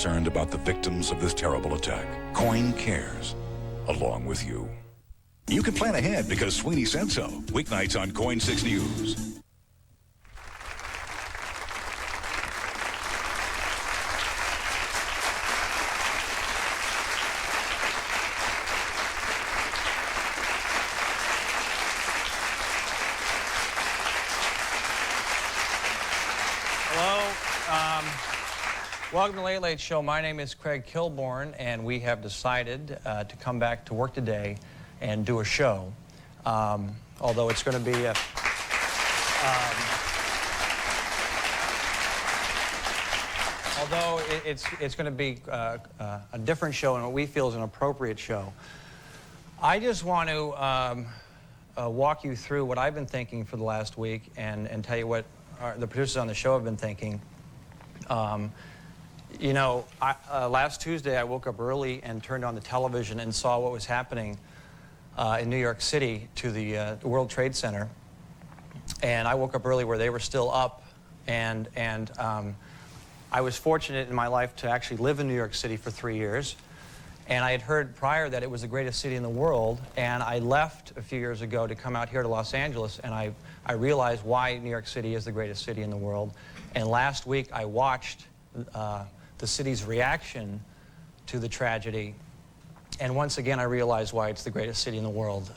concerned about the victims of this terrible attack. Koin cares, along with you. You can plan ahead because Sweeney said so. Weeknights on Koin 6 News. Welcome to Late Late Show. My name is Craig Kilborn, and we have decided to come back to work today and do a show. Although it's going to be a... although it's going to be a different show and what we feel is an appropriate show. I just want to walk you through what I've been thinking for the last week and tell you what the producers on the show have been thinking. You know, last Tuesday I woke up early and turned on the television and saw what was happening in New York City to the World Trade Center. And I woke up early where they were still up, and I was fortunate in my life to actually live in New York City for 3 years. And I had heard prior that it was the greatest city in the world, and I left a few years ago to come out here to Los Angeles, and I realized why New York City is the greatest city in the world. And last week I watched the city's reaction to the tragedy, and once again I realized why it's the greatest city in the world.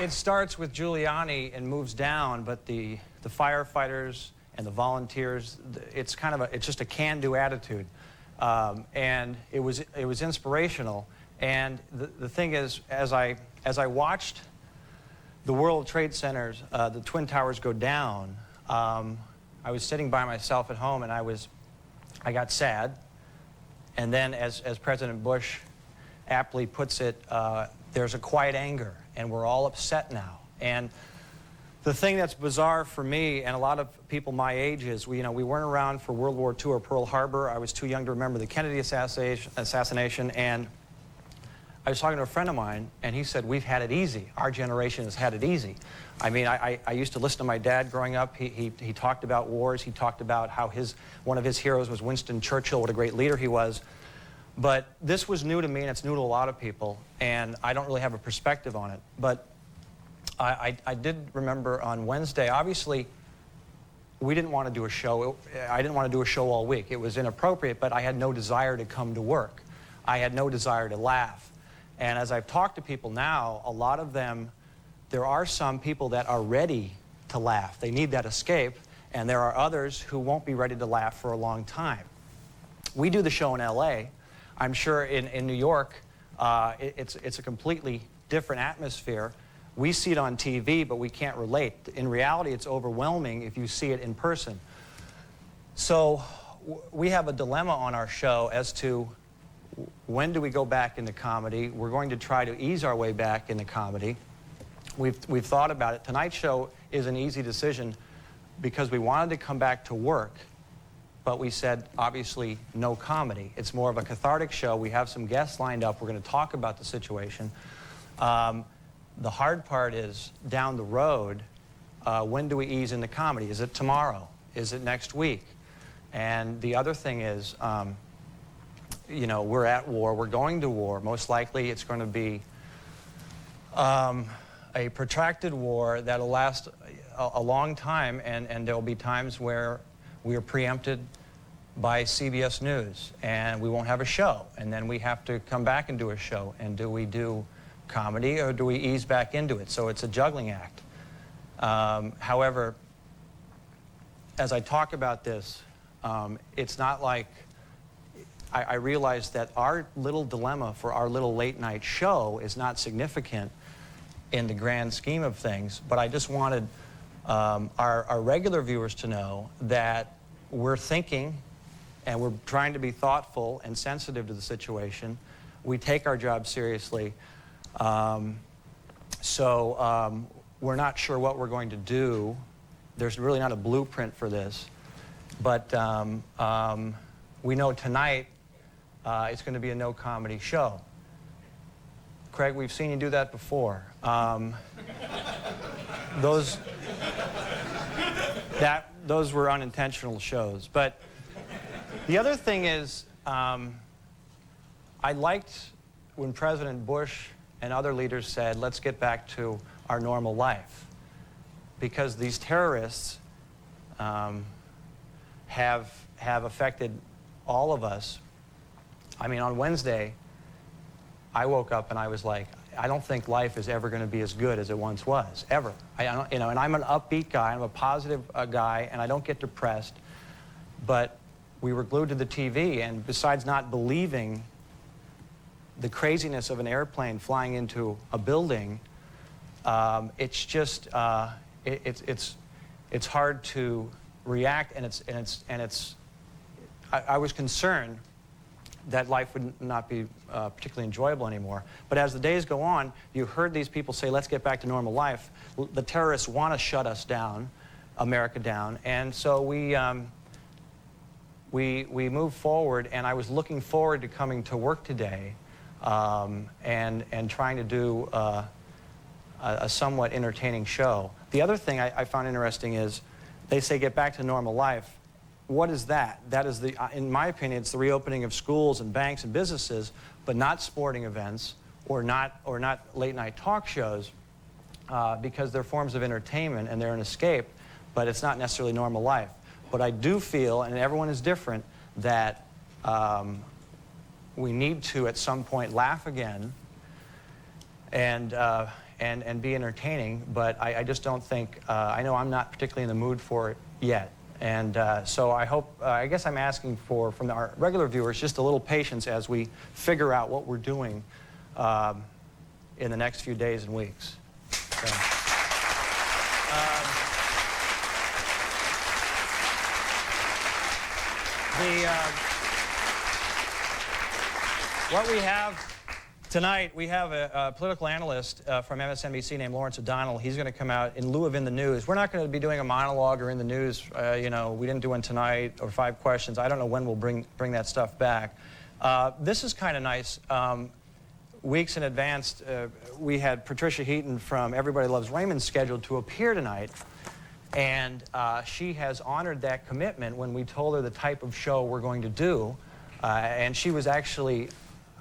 It starts with Giuliani and moves down, but the firefighters and the volunteers, it's just a can-do attitude, and it was inspirational. And the thing is, as I watched the World Trade Centers, the Twin Towers go down, I was sitting by myself at home, and I got sad. And then, as President Bush aptly puts it, there's a quiet anger, and we're all upset now. And the thing that's bizarre for me and a lot of people my age is, we weren't around for World War II or Pearl Harbor. I was too young to remember the Kennedy assassination, and I was talking to a friend of mine, and he said, we've had it easy. Our generation has had it easy. I mean, I used to listen to my dad growing up. He talked about wars. He talked about how one of his heroes was Winston Churchill, what a great leader he was. But this was new to me, and it's new to a lot of people, and I don't really have a perspective on it. But I did remember on Wednesday, obviously, we didn't want to do a show. I didn't want to do a show all week. It was inappropriate, but I had no desire to come to work. I had no desire to laugh. And as I've talked to people now, a lot of them, there are some people that are ready to laugh. They need that escape, and there are others who won't be ready to laugh for a long time. We do the show in LA. I'm sure in New York, it's a completely different atmosphere. We see it on TV, but we can't relate. In reality, it's overwhelming if you see it in person. So we have a dilemma on our show as to when do we go back into comedy. We're going to try to ease our way back into comedy. We've thought about it. Tonight's show is an easy decision because we wanted to come back to work, but we said, obviously, no comedy. It's more of a cathartic show. We have some guests lined up. We're going to talk about the situation. The hard part is down the road, when do we ease into comedy? Is it tomorrow? Is it next week? And the other thing is, we're at war. We're going to war. Most likely it's going to be a protracted war that'll last a long time, and there'll be times where we are preempted by CBS News, and we won't have a show, and then we have to come back and do a show. And do we do comedy, or do we ease back into it? So it's a juggling act. However, as I talk about this, it's not like I realize that our little dilemma for our little late night show is not significant in the grand scheme of things, but I just wanted our regular viewers to know that we're thinking and we're trying to be thoughtful and sensitive to the situation. We take our job seriously. We're not sure what we're going to do. There's really not a blueprint for this. But we know tonight it's going to be a no-comedy show. Craig, we've seen you do that before. those were unintentional shows. But the other thing is, I liked when President Bush and other leaders said, let's get back to our normal life. Because these terrorists have affected all of us. I mean, on Wednesday, I woke up and I was like, I don't think life is ever going to be as good as it once was, ever. And I'm an upbeat guy, I'm a positive guy, and I don't get depressed. But we were glued to the TV, and besides not believing the craziness of an airplane flying into a building, it's just it's hard to react, and I was concerned that life would not be particularly enjoyable anymore. But as the days go on, you heard these people say, let's get back to normal life. The terrorists want to shut us down, America down, and so we moved forward, and I was looking forward to coming to work today and trying to do a somewhat entertaining show. The other thing I found interesting is they say get back to normal life. What is that? That is, in my opinion, it's the reopening of schools and banks and businesses, but not sporting events or not late-night talk shows, because they're forms of entertainment and they're an escape, but it's not necessarily normal life. But I do feel, and everyone is different, that we need to, at some point, laugh again and be entertaining, but I just don't think, I know I'm not particularly in the mood for it yet. And so I hope, I guess I'm asking for, from our regular viewers, just a little patience as we figure out what we're doing in the next few days and weeks. So, what we have tonight, we have a political analyst from MSNBC named Lawrence O'Donnell. He's going to come out in lieu of In the News. We're not going to be doing a monologue or In the News. You know, we didn't do one tonight, or 5 questions. I don't know when we'll bring that stuff back. This is kind of nice. Weeks in advance, we had Patricia Heaton from Everybody Loves Raymond scheduled to appear tonight. And she has honored that commitment when we told her the type of show we're going to do. And she was actually,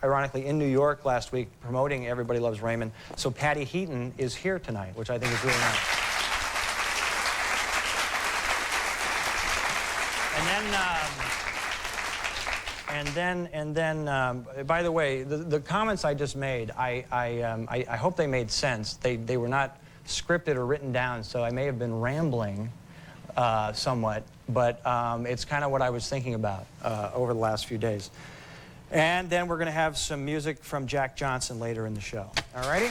ironically, in New York last week promoting Everybody Loves Raymond. So Patty Heaton is here tonight, which I think is really nice. And then, by the way, the comments I just made, I hope they made sense. They were not scripted or written down, so I may have been rambling somewhat, but it's kind of what I was thinking about over the last few days. And then we're going to have some music from Jack Johnson later in the show. All righty?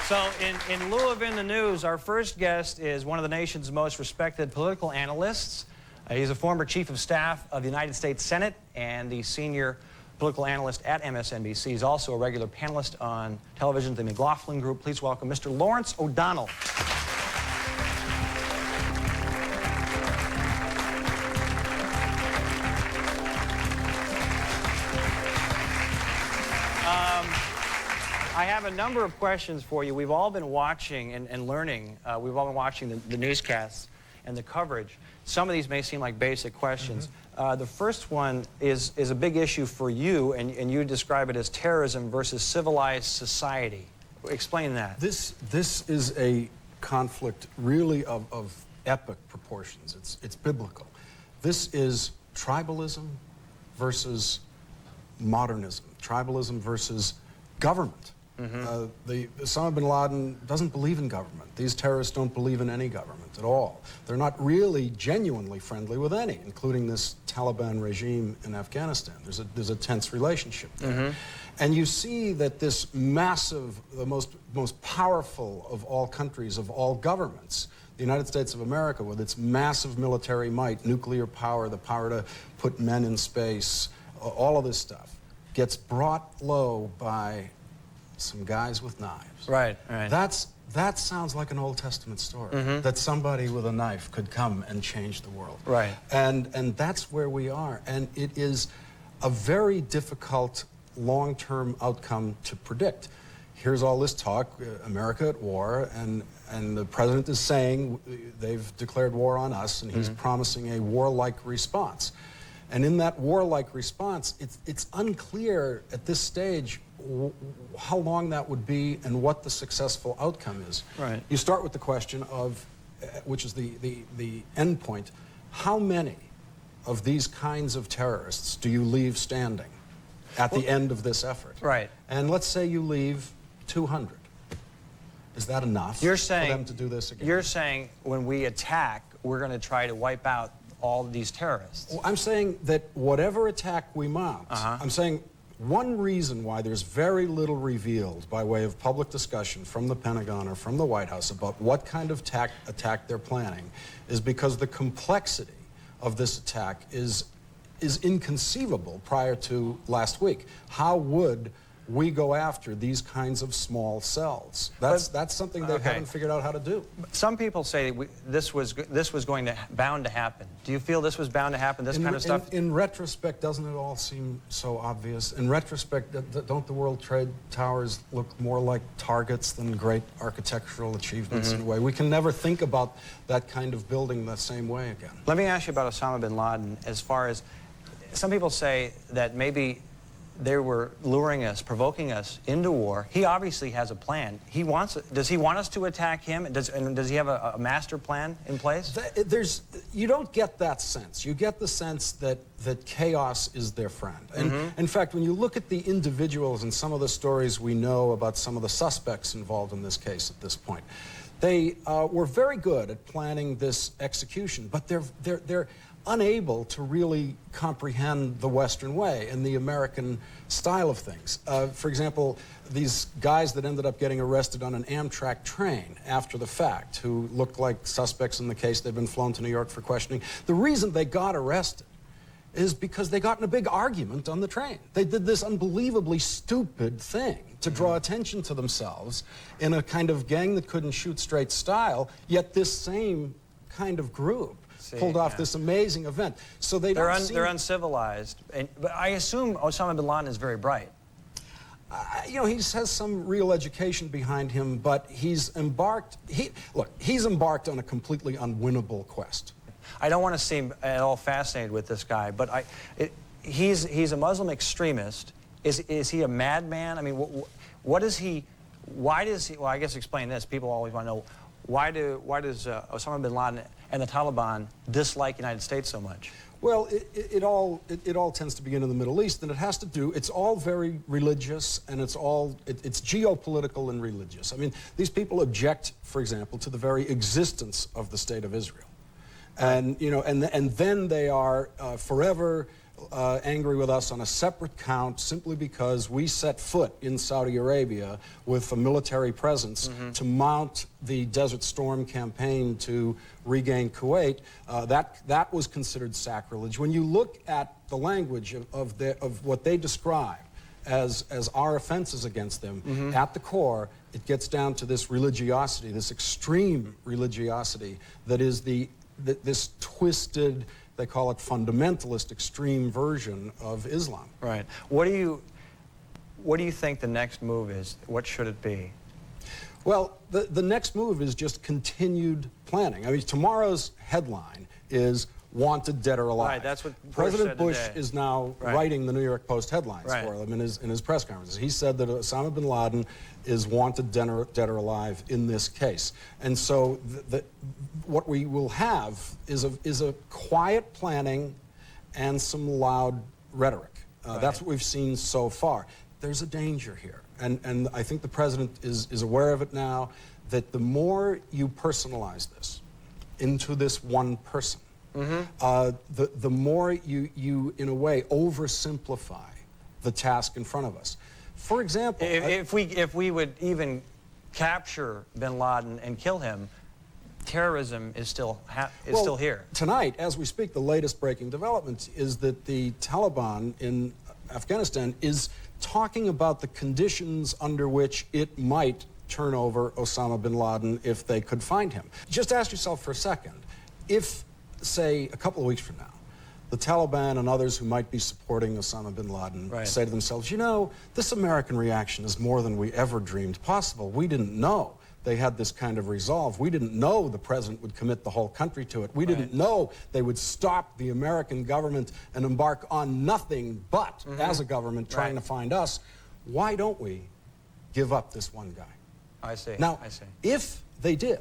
So in lieu of In the News, our first guest is one of the nation's most respected political analysts. He's a former chief of staff of the United States Senate and the senior political analyst at MSNBC. He's also a regular panelist on television, The McLaughlin Group. Please welcome Mr. Lawrence O'Donnell. I have a number of questions for you. We've all been watching and learning. We've all been watching the newscasts and the coverage. Some of these may seem like basic questions. The first one is a big issue for you, and you describe it as terrorism versus civilized society. Explain that. This is a conflict really of epic proportions. It's biblical. This is tribalism versus modernism. Tribalism versus government. Osama bin Laden doesn't believe in government. These terrorists don't believe in any government at all. They're not really genuinely friendly with any, including this Taliban regime in Afghanistan. There's a tense relationship there. And you see that this massive, the most powerful of all countries, of all governments, the United States of America, with its massive military might, nuclear power, the power to put men in space, all of this stuff, gets brought low by some guys with knives. Right. That sounds like an Old Testament story, that somebody with a knife could come and change the world. Right. And that's where we are. And it is a very difficult long-term outcome to predict. Here's all this talk, America at war, and the president is saying they've declared war on us, and he's promising a warlike response. And in that warlike response, it's unclear at this stage how long that would be and what the successful outcome is. Right. You start with the question of, which is the end point, how many of these kinds of terrorists do you leave standing at the end of this effort? Right. And let's say you leave 200. Is that enough for them to do this again? You're saying when we attack, we're going to try to wipe out all these terrorists. Well, I'm saying that whatever attack we mount, I'm saying one reason why there's very little revealed by way of public discussion from the Pentagon or from the White House about what kind of attack they're planning is because the complexity of this attack is inconceivable prior to last week. How would we go after these kinds of small cells? That's something they haven't figured out how to do. Some people say this was bound to happen. Do you feel this was bound to happen, this kind of stuff? In retrospect, doesn't it all seem so obvious? In retrospect, don't the World Trade Towers look more like targets than great architectural achievements in a way? We can never think about that kind of building the same way again. Let me ask you about Osama bin Laden. As far as some people say that maybe they were luring us, provoking us into war. He obviously has a plan. Does he want us to attack him? Does he have a master plan in place? You don't get that sense. You get the sense that chaos is their friend. And in fact, when you look at the individuals and some of the stories we know about some of the suspects involved in this case at this point, they were very good at planning this execution, but they're unable to really comprehend the Western way and the American style of things. For example, these guys that ended up getting arrested on an Amtrak train after the fact, who looked like suspects in the case, they've been flown to New York for questioning. The reason they got arrested is because they got in a big argument on the train. They did this unbelievably stupid thing to draw attention to themselves in a kind of gang that couldn't shoot straight style, yet this same kind of group pulled off this amazing event. So they're uncivilized. But I assume Osama bin Laden is very bright. You know, he has some real education behind him, but he's embarked on a completely unwinnable quest. I don't want to seem at all fascinated with this guy, but he's a Muslim extremist. Is he a madman? I mean, what is he? Why does he? Well, I guess explain this. People always want to know why does Osama bin Laden and the Taliban dislike the United States so much? Well, it all tends to begin in the Middle East, and it has to do. It's all very religious, and it's geopolitical and religious. I mean, these people object, for example, to the very existence of the State of Israel. And you know, and then they are forever angry with us on a separate count simply because we set foot in Saudi Arabia with a military presence to mount the Desert Storm campaign to regain Kuwait. That was considered sacrilege. When you look at the language of what they describe as our offenses against them, at the core, it gets down to this religiosity, this extreme religiosity that is this twisted, they call it fundamentalist, extreme version of Islam. Right. What do you think the next move is? What should it be? Well, the next move is just continued planning. I mean, tomorrow's headline is "Wanted, Dead or Alive." Right, that's what President Bush today. is now writing the New York Post headlines for them in his press conferences. He said that Osama bin Laden is wanted, dead or alive in this case. And so what we will have is a quiet planning and some loud rhetoric. That's what we've seen so far. There's a danger here. And I think the president is aware of it now, that the more you personalize this into this one person, the more you, in a way, oversimplify the task in front of us. For example, if we would even capture bin Laden and kill him, terrorism is still here. Tonight, as we speak, the latest breaking development is that the Taliban in Afghanistan is talking about the conditions under which it might turn over Osama bin Laden if they could find him. Just ask yourself for a second, if, say, a couple of weeks from now, the Taliban and others who might be supporting Osama bin Laden say to themselves, you know, this American reaction is more than we ever dreamed possible. We didn't know they had this kind of resolve. We didn't know the president would commit the whole country to it. We didn't know they would stop the American government and embark on nothing but, as a government, trying to find us. Why don't we give up this one guy? I see. Now, if they did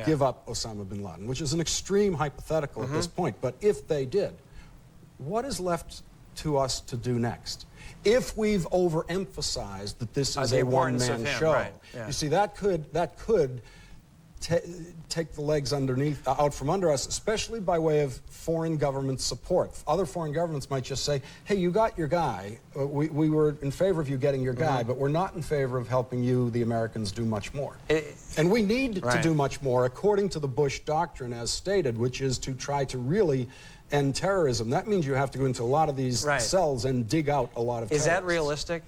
give up Osama bin Laden, which is an extreme hypothetical at this point, but if they did, what is left to us to do next? If we've overemphasized that this is a one-man show, you see, that could take the legs out from under us, especially by way of foreign government support. Other foreign governments might just say, hey, you got your guy. We were in favor of you getting your guy, but we're not in favor of helping you, the Americans, do much more. And we need to do much more, according to the Bush doctrine, as stated, which is to try to really end terrorism. That means you have to go into a lot of these cells and dig out a lot of terrorists. Is that realistic?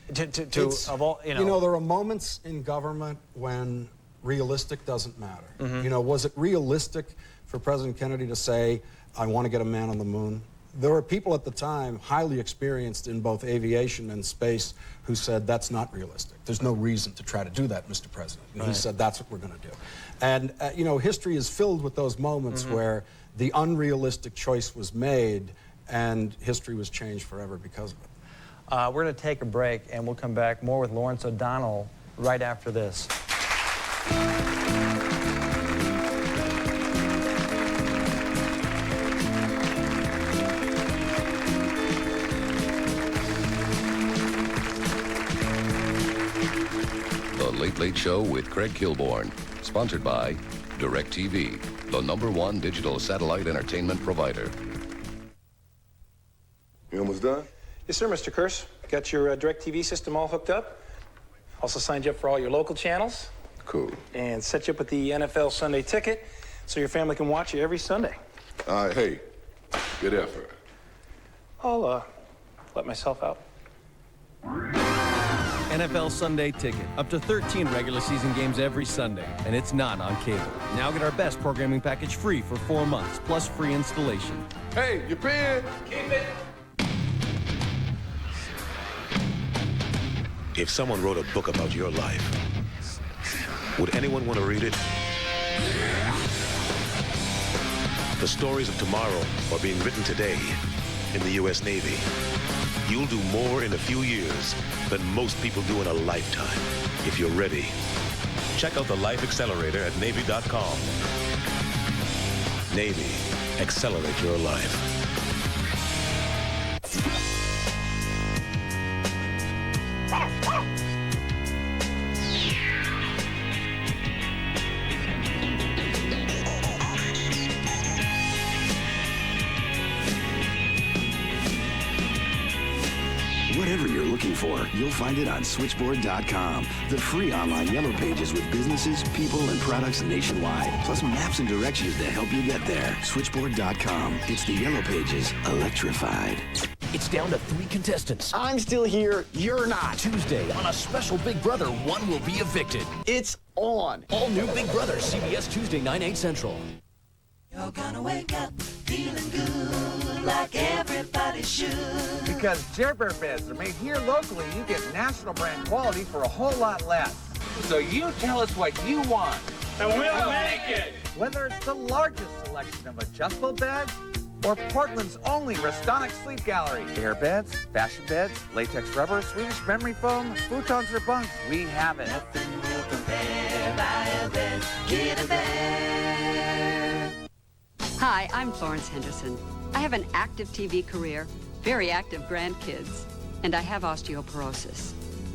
You know, there are moments in government when realistic doesn't matter. You know, was it realistic for President Kennedy to say, I want to get a man on the moon? There were people at the time, highly experienced in both aviation and space, who said, that's not realistic. There's no reason to try to do that, Mr. President. And he said, that's what we're going to do. And, you know, history is filled with those moments where the unrealistic choice was made and history was changed forever because of it. We're going to take a break, and we'll come back more with Lawrence O'Donnell right after this. The Late Late Show with Craig Kilborn, sponsored by DirecTV, the #1 digital satellite entertainment provider. You almost done? Yes, sir, Mr. Kearse. Got your DirecTV system all hooked up. Also signed you up for all your local channels. Cool. And set you up with the NFL Sunday ticket so your family can watch you every Sunday. All right, hey, good effort. I'll let myself out. NFL Sunday Ticket. Up to 13 regular season games every Sunday, and it's not on cable. Now get our best programming package free for 4 months, plus free installation. Hey, your pen. Keep it. If someone wrote a book about your life, would anyone want to read it? The stories of tomorrow are being written today in the U.S. Navy. You'll do more in a few years than most people do in a lifetime, if you're ready. Check out the Life Accelerator at Navy.com. Navy, accelerate your life. Whatever you're looking for, you'll find it on Switchboard.com, the free online yellow pages with businesses, people, and products nationwide, plus maps and directions to help you get there. Switchboard.com. It's the yellow pages electrified. It's down to 3 contestants. I'm still here. You're not. Tuesday, on a special Big Brother, one will be evicted. It's on. All new Big Brother, CBS Tuesday, 9, 8 Central. You're gonna wake up feeling good like everybody should. Because Jer Bear beds are made here locally, you get national brand quality for a whole lot less. So you tell us what you want. And we'll make it. Whether it's the largest selection of adjustable beds or Portland's only Restonic Sleep Gallery. Air beds, fashion beds, latex rubber, Swedish memory foam, futons or bunks, we have it. Nothing will compare. Buy a bed, get a bed. Hi, I'm Florence Henderson. I have an active TV career, very active grandkids, and I have osteoporosis.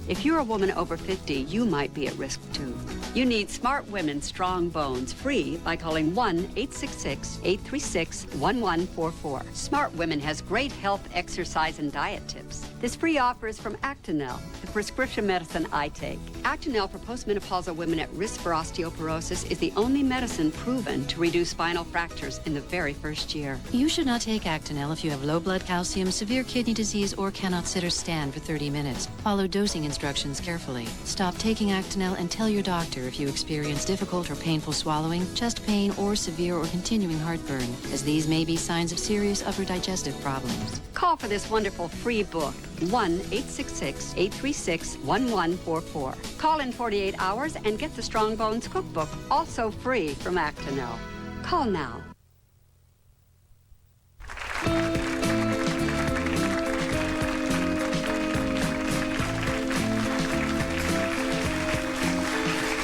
If you're a woman over 50, you might be at risk too. You need Smart Women Strong Bones free by calling 1-866-836-1144. Smart Women has great health, exercise, and diet tips. This free offer is from Actonel, the prescription medicine I take. Actonel for postmenopausal women at risk for osteoporosis is the only medicine proven to reduce spinal fractures in the very first year. You should not take Actonel if you have low blood calcium, severe kidney disease, or cannot sit or stand for 30 minutes. Follow dosing instructions instructions carefully. Stop taking Actonel and tell your doctor if you experience difficult or painful swallowing, chest pain, or severe or continuing heartburn, as these may be signs of serious upper digestive problems. Call for this wonderful free book, 1-866-836-1144. Call in 48 hours and get the Strong Bones Cookbook, also free from Actonel. Call now.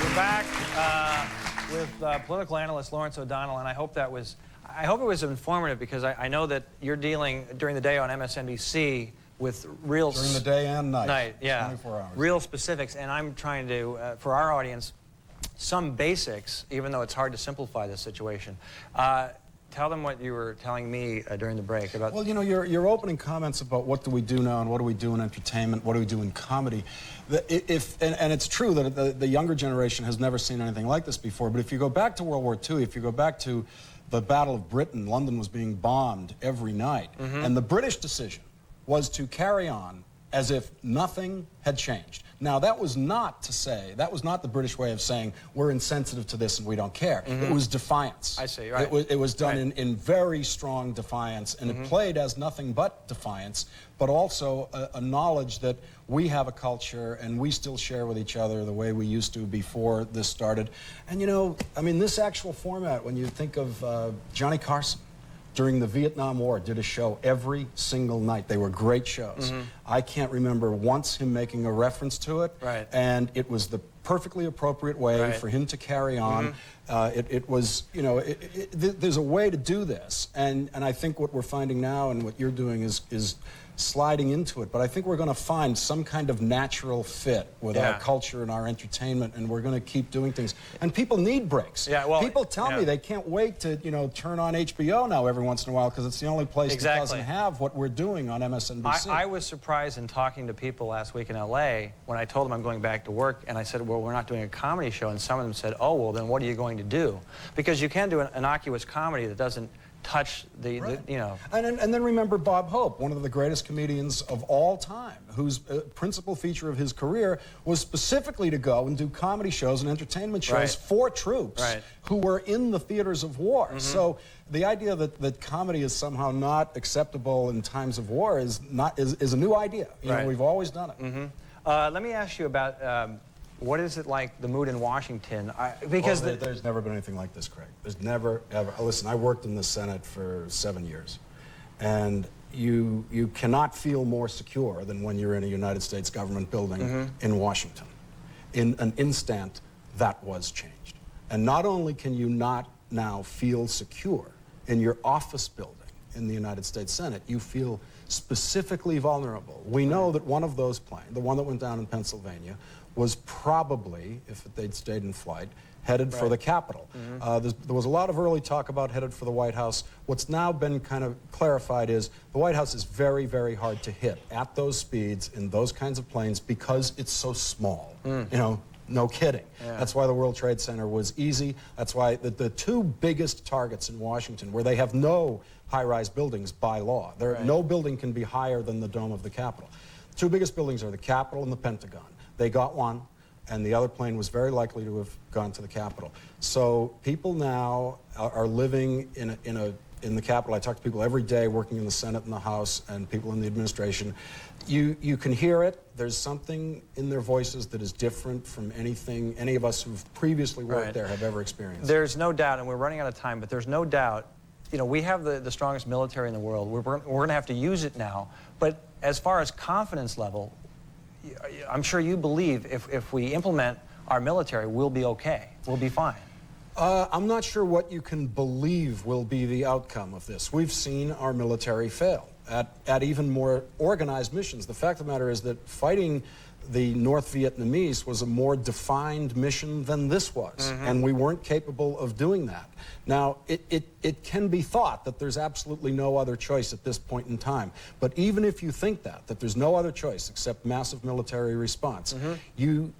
We're back with political analyst Lawrence O'Donnell, and I hope it was informative, because I know that you're dealing during the day on MSNBC with real... During the day and night. Yeah. 24 hours. Real specifics, and I'm trying to, for our audience, some basics, even though it's hard to simplify this situation. Tell them what you were telling me during the break about... Well, you know, your opening comments about what do we do now and what do we do in entertainment, what do we do in comedy, and it's true that the younger generation has never seen anything like this before, but if you go back to World War II, if you go back to the Battle of Britain, London was being bombed every night, and the British decision was to carry on as if nothing had changed. Now, that was not the British way of saying, we're insensitive to this and we don't care. It was defiance. I see, right. It was done in very strong defiance, and it played as nothing but defiance, but also a knowledge that we have a culture and we still share with each other the way we used to before this started. And you know, I mean, this actual format, when you think of Johnny Carson, during the Vietnam War, did a show every single night. They were great shows. I can't remember once him making a reference to it, and it was the perfectly appropriate way for him to carry on. It was, you know, there's a way to do this, and I think what we're finding now and what you're doing is sliding into it, but I think we're going to find some kind of natural fit with our culture and our entertainment, and we're going to keep doing things. And people need breaks. People tell me they can't wait to, you know, turn on HBO now every once in a while, because it's the only place that doesn't have what we're doing on MSNBC. I was surprised in talking to people last week in LA when I told them I'm going back to work, and I said, well, we're not doing a comedy show, and some of them said, oh, well, then what are you going to do? Because you can do an innocuous comedy that doesn't touch the you know. And then remember Bob Hope, one of the greatest comedians of all time, whose principal feature of his career was specifically to go and do comedy shows and entertainment shows for troops who were in the theaters of war. So the idea that comedy is somehow not acceptable in times of war is a new idea. You know, we've always done it. Let me ask you about what is it like, the mood in Washington? Because there's never been anything like this, Craig. There's never, ever. Listen, I worked in the Senate for 7 years, and you cannot feel more secure than when you're in a United States government building in Washington. In an instant, that was changed. And not only can you not now feel secure in your office building in the United States Senate, you feel specifically vulnerable. We know that one of those planes, the one that went down in Pennsylvania, was probably, if they'd stayed in flight, headed for the Capitol. There was a lot of early talk about headed for the White House. What's now been kind of clarified is the White House is very, very hard to hit at those speeds in those kinds of planes because it's so small. You know, no kidding. That's why the World Trade Center was easy. That's why the two biggest targets in Washington, where they have no high-rise buildings by law, no building can be higher than the dome of the Capitol. Two biggest buildings are the Capitol and the Pentagon. They got one, and the other plane was very likely to have gone to the Capitol. So people now are living in the Capitol. I talk to people every day working in the Senate and the House and people in the administration. You can hear it. There's something in their voices that is different from anything any of us who've previously worked there have ever experienced. There's no doubt, and we're running out of time, but there's no doubt, you know, we have the strongest military in the world. We're going to have to use it now. But as far as confidence level, I'm sure you believe if we implement our military, we'll be okay. We'll be fine. I'm not sure what you can believe will be the outcome of this. We've seen our military fail at even more organized missions. The fact of the matter is that fighting the North Vietnamese was a more defined mission than this was, and we weren't capable of doing that. Now, it can be thought that there's absolutely no other choice at this point in time, but even if you think that there's no other choice except massive military response, you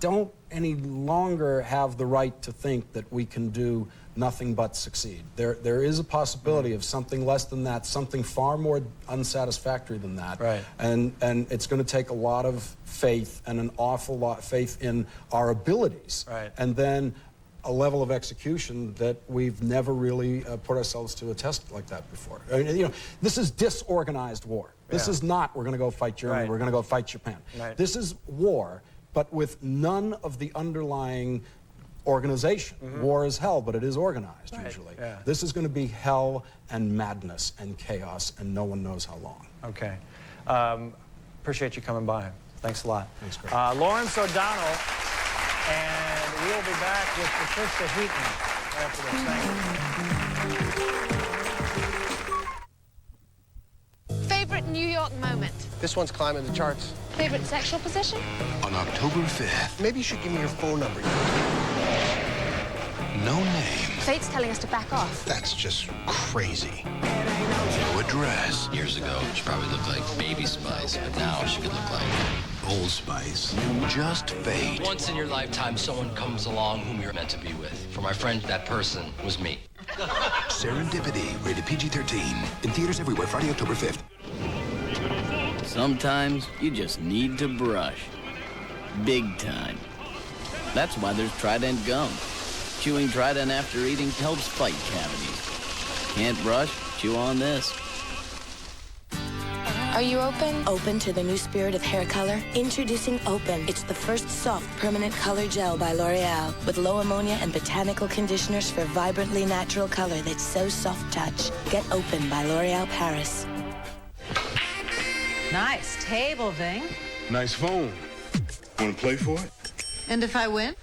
don't any longer have the right to think that we can do nothing but succeed. There is a possibility of something less than that, something far more unsatisfactory than that. Right. And it's going to take a lot of faith and an awful lot of faith in our abilities. Right. And then a level of execution that we've never really put ourselves to a test like that before. I mean, you know, this is disorganized war. This is not, we're going to go fight Germany, Right. we're going to go fight Japan. Right. This is war, but with none of the underlying organization. War is hell, but it is organized usually. Yeah. This is going to be hell and madness and chaos, and no one knows how long. Okay. Appreciate you coming by. Thanks a lot. Thanks, Greg. Lawrence O'Donnell, and we'll be back with Patricia Heaton after this. Favorite New York moment? This one's climbing the charts. Favorite sexual position? On October 5th. Maybe you should give me your phone number. No name. Fate's telling us to back off. That's just crazy. No address. Years ago, she probably looked like Baby Spice, but now she could look like Old Spice. Just fate. once in your lifetime someone comes along whom you're meant to be with. For my friend, that person was me. Serendipity. Rated PG-13. In theaters everywhere Friday, October 5th. Sometimes you just need to brush. Big time. That's why there's Trident gum. Chewing Trident after eating helps fight cavities. Can't brush? Chew on this. Are you open? Open to the new spirit of hair color? Introducing Open. It's the first soft, permanent color gel by L'Oreal with low ammonia and botanical conditioners for vibrantly natural color that's so soft touch. Get Open by L'Oreal Paris. Nice table, Ving. Nice phone. Want to play for it? And if I win?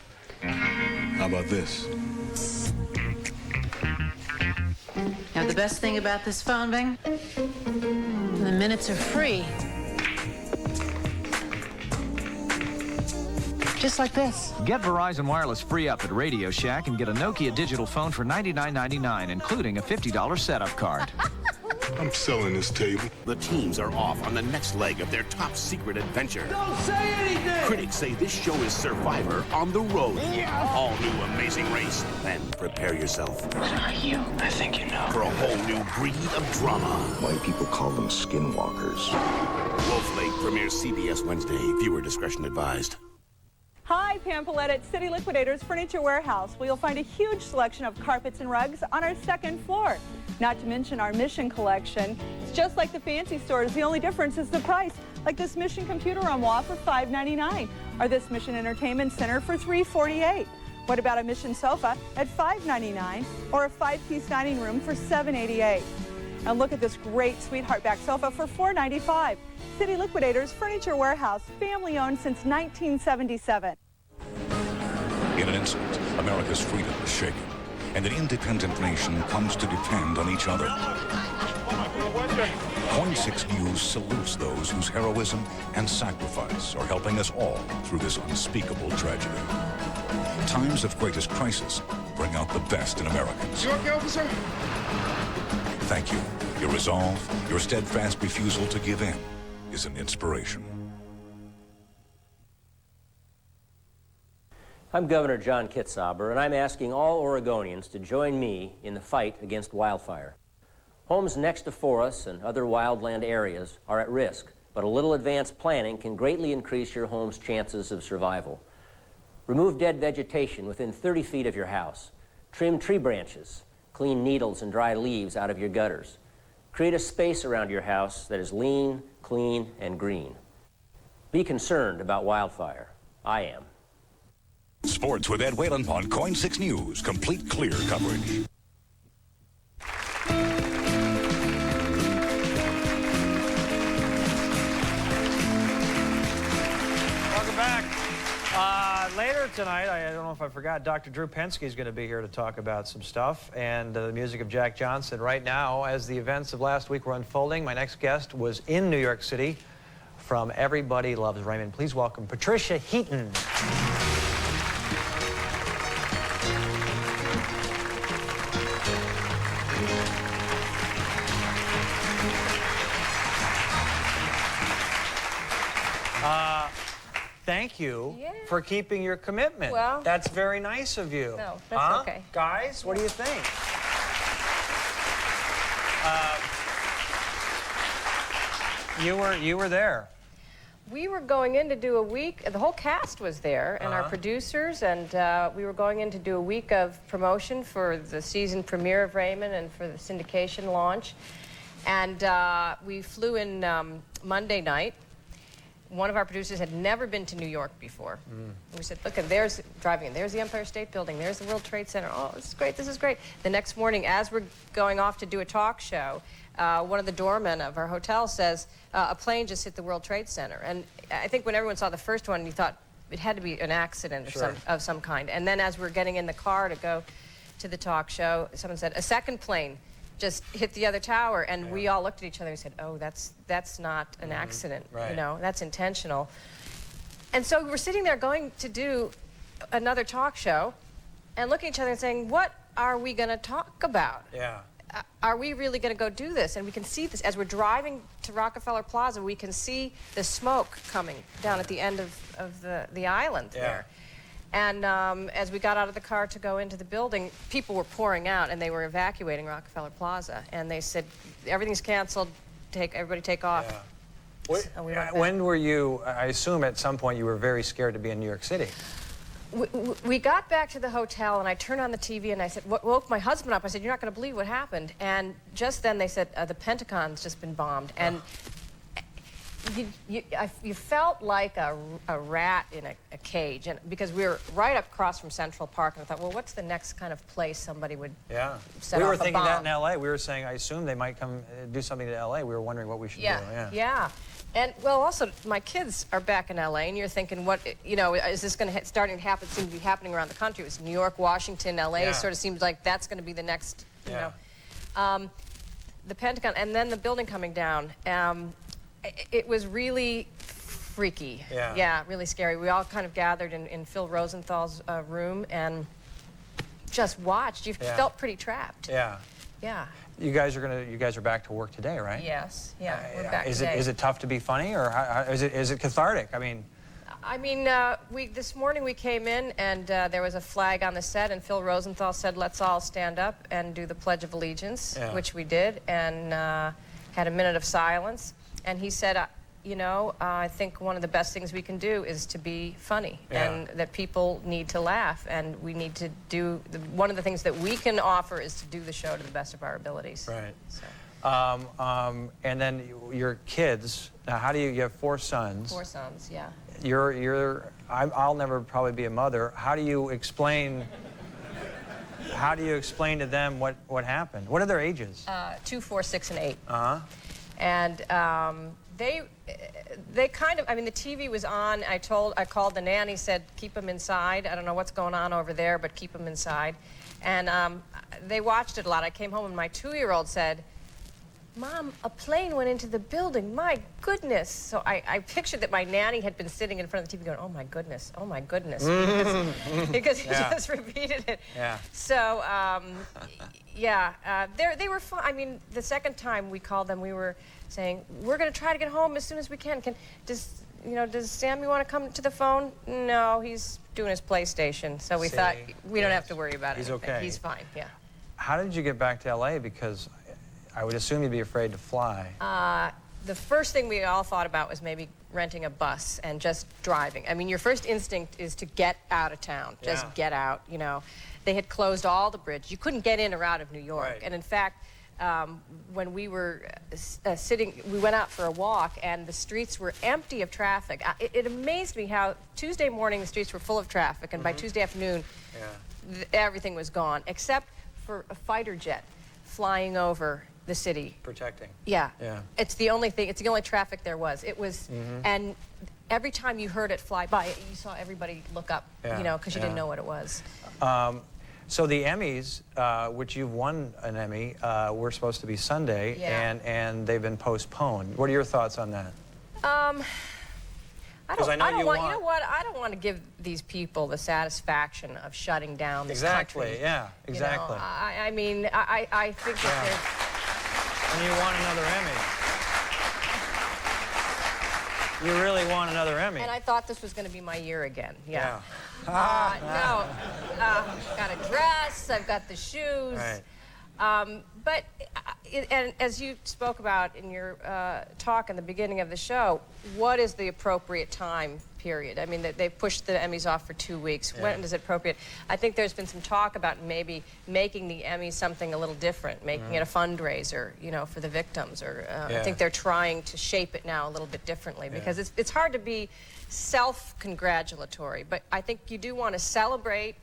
How about this? Now, the best thing about this phone, Ving, the minutes are free. Just like this. Get Verizon Wireless free up at Radio Shack and get a Nokia digital phone for $99.99, including a $50 setup card. I'm selling this table. The teams are off on the next leg of their top secret adventure. Don't say anything! Critics say this show is Survivor on the road. Yeah. All new amazing race. Then prepare yourself. What are you? I think you know. For a whole new breed of drama. White people call them skinwalkers. Wolf Lake premieres CBS Wednesday. Viewer discretion advised. Hi, Pam Paulette at City Liquidators Furniture Warehouse, where you'll find a huge selection of carpets and rugs on our second floor. Not to mention our Mission collection. It's just like the fancy stores. The only difference is the price. Like this Mission computer room wall for $5.99, or this Mission Entertainment Center for $3.48. What about a Mission sofa at $5.99, or a 5-piece dining room for $7.88? And look at this great sweetheart back sofa for $4.95. City Liquidators Furniture Warehouse, family owned since 1977. In an instant, America's freedom is shaken, and an independent nation comes to depend on each other. Coin 6 News salutes those whose heroism and sacrifice are helping us all through this unspeakable tragedy. Times of greatest crisis bring out the best in Americans. You okay, officer? Thank you. Your resolve, your steadfast refusal to give in is an inspiration. I'm Governor John Kitzhaber, and I'm asking all Oregonians to join me in the fight against wildfire. Homes next to forests and other wildland areas are at risk, but a little advanced planning can greatly increase your home's chances of survival. Remove dead vegetation within 30 feet of your house. Trim tree branches. Clean needles and dry leaves out of your gutters. Create a space around your house that is lean, clean, and green. Be concerned about wildfire. I am. Sports with Ed Whalen on Coin 6 News. Complete clear coverage. Welcome back. Later tonight, I don't know if I forgot, Dr. Drew Pensky is going to be here to talk about some stuff and the music of Jack Johnson. Right now, as the events of last week were unfolding, my next guest was in New York City from Everybody Loves Raymond. Please welcome Patricia Heaton. thank you for keeping your commitment. Well, that's very nice of you. No, that's okay. Guys, what do you think? You were there. We were going in to do a week, the whole cast was there, and our producers, and we were going in to do a week of promotion for the season premiere of Raymond and for the syndication launch. And we flew in Monday night. One of our producers had never been to New York before. We said, look, there's driving in, there's the Empire State Building, there's the World Trade Center. Oh, this is great, this is great. The next morning, as we're going off to do a talk show, one of the doormen of our hotel says, a plane just hit the World Trade Center. And I think when everyone saw the first one, you thought it had to be an accident of some kind. And then as we were getting in the car to go to the talk show, someone said, a second plane just hit the other tower. And we all looked at each other and said, oh, that's not an accident. You know, that's intentional. And so we were sitting there going to do another talk show and looking at each other and saying, what are we going to talk about? Are we really going to go do this? And we can see this as we're driving to Rockefeller Plaza. We can see the smoke coming down at the end of the island there. And as we got out of the car to go into the building, people were pouring out, and they were evacuating Rockefeller Plaza. And they said, everything's canceled. Everybody take off. So we When were you? I assume at some point you were very scared to be in New York City. We got back to the hotel, and I turned on the TV, and I said, woke my husband up. I said, you're not going to believe what happened. And just then they said, the Pentagon's just been bombed. And you felt like a rat in a cage, and because we were right up across from Central Park, and I thought, well, what's the next kind of place somebody would set off a bomb? We were thinking that in L.A. We were saying, I assume they might come do something to L.A. We were wondering what we should do. And, well, also, my kids are back in L.A., and you're thinking, what, you know, is this going to starting to happen? It seems to be happening around the country. It was New York, Washington, L.A. It sort of seems like that's going to be the next, you know. The Pentagon, and then the building coming down. It was really freaky. Really scary. We all kind of gathered in Phil Rosenthal's room and just watched. You felt pretty trapped. You guys are back to work today, right? Yes. We're back today. Is it tough to be funny, or is it cathartic? I mean, this morning we came in, and there was a flag on the set, and Phil Rosenthal said, let's all stand up and do the Pledge of Allegiance, which we did, and had a minute of silence. And he said, you know, I think one of the best things we can do is to be funny, and that people need to laugh, and we need to do, one of the things that we can offer is to do the show to the best of our abilities. Right. So. And then your kids, now how do you have 4 sons? 4 sons, yeah. I'll never probably be a mother. How do you explain to them what happened? What are their ages? 2, 4, 6, and 8. And they kind of, I mean, the TV was on. I called the nanny, said, keep them inside. I don't know what's going on over there, but keep them inside. And they watched it a lot. I came home and my 2-year-old said, Mom, a plane went into the building. My goodness. So I pictured that my nanny had been sitting in front of the TV going, oh my goodness, because he just repeated it. So, they were fun. I mean, the second time we called them, we were saying, we're going to try to get home as soon as we can. Does Sammy want to come to the phone? No, he's doing his PlayStation. So we thought, we don't have to worry about it. He's okay. He's fine, How did you get back to L.A.? Because I would assume you'd be afraid to fly. The first thing we all thought about was maybe renting a bus and just driving. I mean, your first instinct is to get out of town. Just get out, you know. They had closed all the bridges. You couldn't get in or out of New York. And in fact, when we were we went out for a walk, and the streets were empty of traffic. It amazed me how Tuesday morning the streets were full of traffic, and by Tuesday afternoon, everything was gone, except for a fighter jet flying over the city. Protecting. It's the only thing, it's the only traffic there was. It was, and every time you heard it fly by, you saw everybody look up, you know, because you didn't know what it was. So the Emmys, which you've won an Emmy, were supposed to be Sunday, and they've been postponed. What are your thoughts on that? I don't want to give these people the satisfaction of shutting down this country. Exactly. You know, I mean, I think that there's... And you won another Emmy. You really won another Emmy. And I thought this was going to be my year again. Yeah. Yeah. Got a dress. I've got the shoes. Right. But and as you spoke about in your talk in the beginning of the show, what is the appropriate time period? I mean, they pushed the Emmys off for 2 weeks. Yeah. When is it appropriate? I think there's been some talk about maybe making the Emmys something a little different, making it a fundraiser, you know, for the victims. Or I think they're trying to shape it now a little bit differently because it's hard to be self-congratulatory, but I think you do want to celebrate